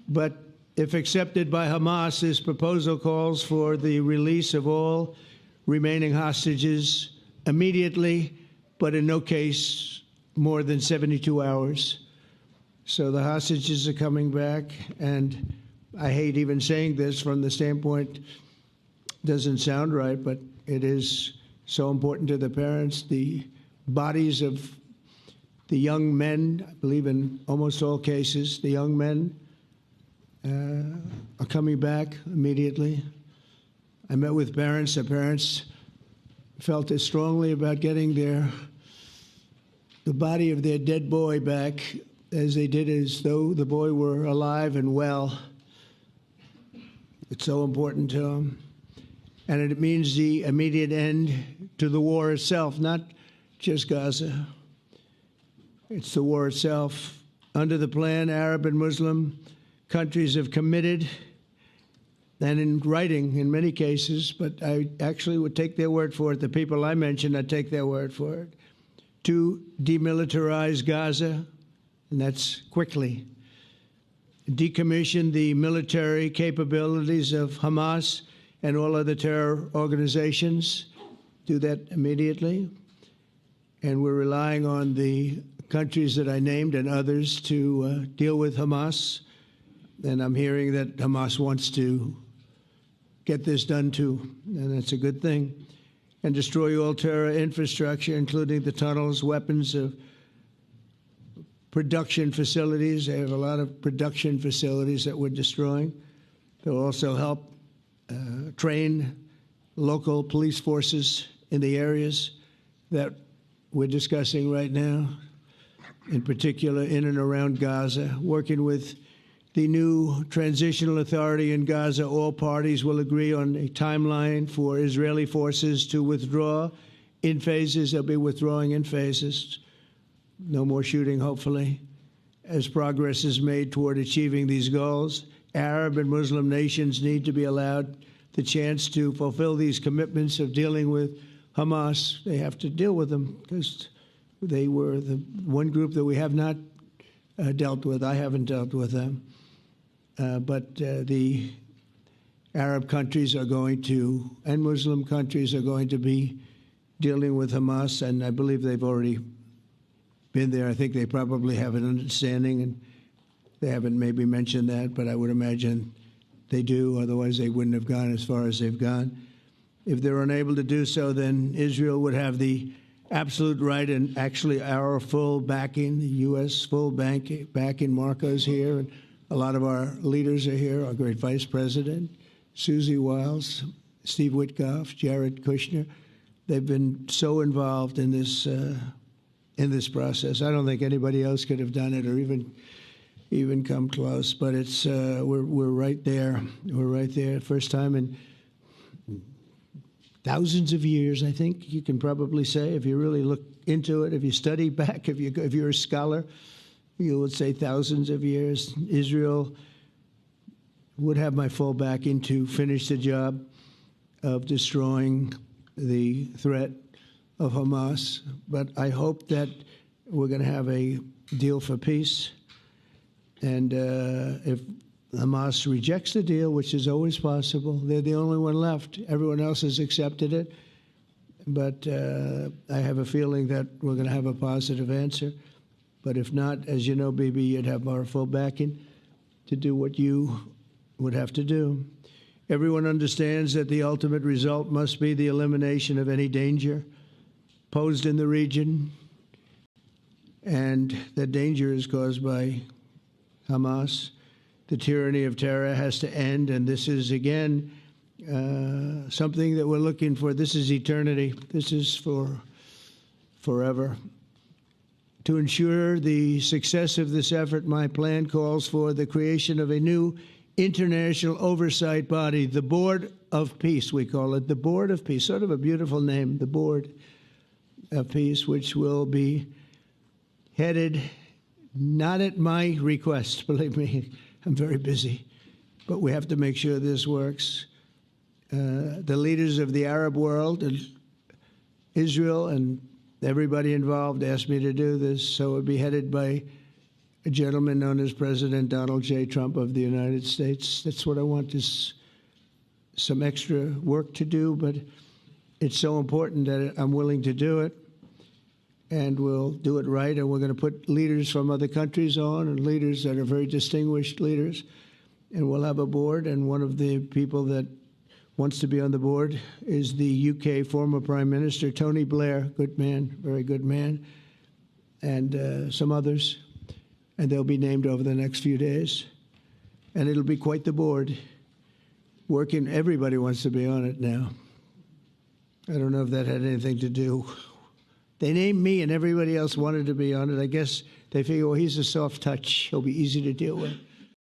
But if accepted by Hamas, this proposal calls for the release of all remaining hostages immediately, but in no case more than 72 hours. So the hostages are coming back, and I hate even saying this from the standpoint, doesn't sound right, but it is so important to the parents. The bodies of the young men, I believe in almost all cases, the young men are coming back immediately. I met with parents. The parents felt as strongly about getting the body of their dead boy back as they did as though the boy were alive and well. It's so important to them. And it means the immediate end to the war itself, not just Gaza. It's the war itself. Under the plan, Arab and Muslim countries have committed, and in writing in many cases, but I actually would take their word for it. The people I mentioned, I'd take their word for it, to demilitarize Gaza, and that's quickly. Decommission the military capabilities of Hamas and all other terror organizations. Do that immediately. And we're relying on the countries that I named and others to deal with Hamas. And I'm hearing that Hamas wants to get this done too, and that's a good thing. And destroy all terror infrastructure, including the tunnels, weapons of production facilities. They have a lot of production facilities that we're destroying. They'll also help train local police forces in the areas that we're discussing right now, in particular in and around Gaza, working with the new transitional authority in Gaza. All parties will agree on a timeline for Israeli forces to withdraw in phases. They'll be withdrawing in phases. No more shooting, hopefully. As progress is made toward achieving these goals, Arab and Muslim nations need to be allowed the chance to fulfill these commitments of dealing with Hamas. They have to deal with them because they were the one group that we have not dealt with. I haven't dealt with them. But the Arab countries are going to, and Muslim countries are going to be dealing with Hamas, and I believe they've already been there. I think they probably have an understanding, and they haven't maybe mentioned that, but I would imagine they do. Otherwise, they wouldn't have gone as far as they've gone. If they're unable to do so, then Israel would have the absolute right and actually our full backing, the U.S. full backing. Marco's here, and a lot of our leaders are here, our great Vice President, Susie Wiles, Steve Witkoff, Jared Kushner. They've been so involved in this process. I don't think anybody else could have done it or even come close. But it's we're right there. We're right there. First time in thousands of years, I think you can probably say, if you really look into it, if you study back, if you're a scholar, you would say thousands of years. Israel would have my full backing to finish the job of destroying the threat of Hamas. But I hope that we're going to have a deal for peace. And if Hamas rejects the deal, which is always possible, they're the only one left. Everyone else has accepted it. But I have a feeling that we're going to have a positive answer. But if not, as you know, Bibi, you'd have our full backing to do what you would have to do. Everyone understands that the ultimate result must be the elimination of any danger posed in the region, and that danger is caused by Hamas. The tyranny of terror has to end, and this is, again, something that we're looking for. This is eternity. This is for forever. To ensure the success of this effort, my plan calls for the creation of a new international oversight body, the Board of Peace, we call it, the Board of Peace, sort of a beautiful name, the Board of Peace, which will be headed, not at my request, believe me, I'm very busy, but we have to make sure this works. The leaders of the Arab world and Israel and everybody involved asked me to do this, so it would be headed by a gentleman known as President Donald J. Trump of the United States. That's what I want, is some extra work to do, but it's so important that I'm willing to do it, and we'll do it right, and we're going to put leaders from other countries on, and leaders that are very distinguished leaders, and we'll have a board, and one of the people that wants to be on the board is the UK former Prime Minister, Tony Blair, good man, very good man, and some others, and they'll be named over the next few days, and it'll be quite the board. Working, everybody wants to be on it now. I don't know if that had anything to do. They named me and everybody else wanted to be on it. I guess they figure, well, he's a soft touch. He'll be easy to deal with.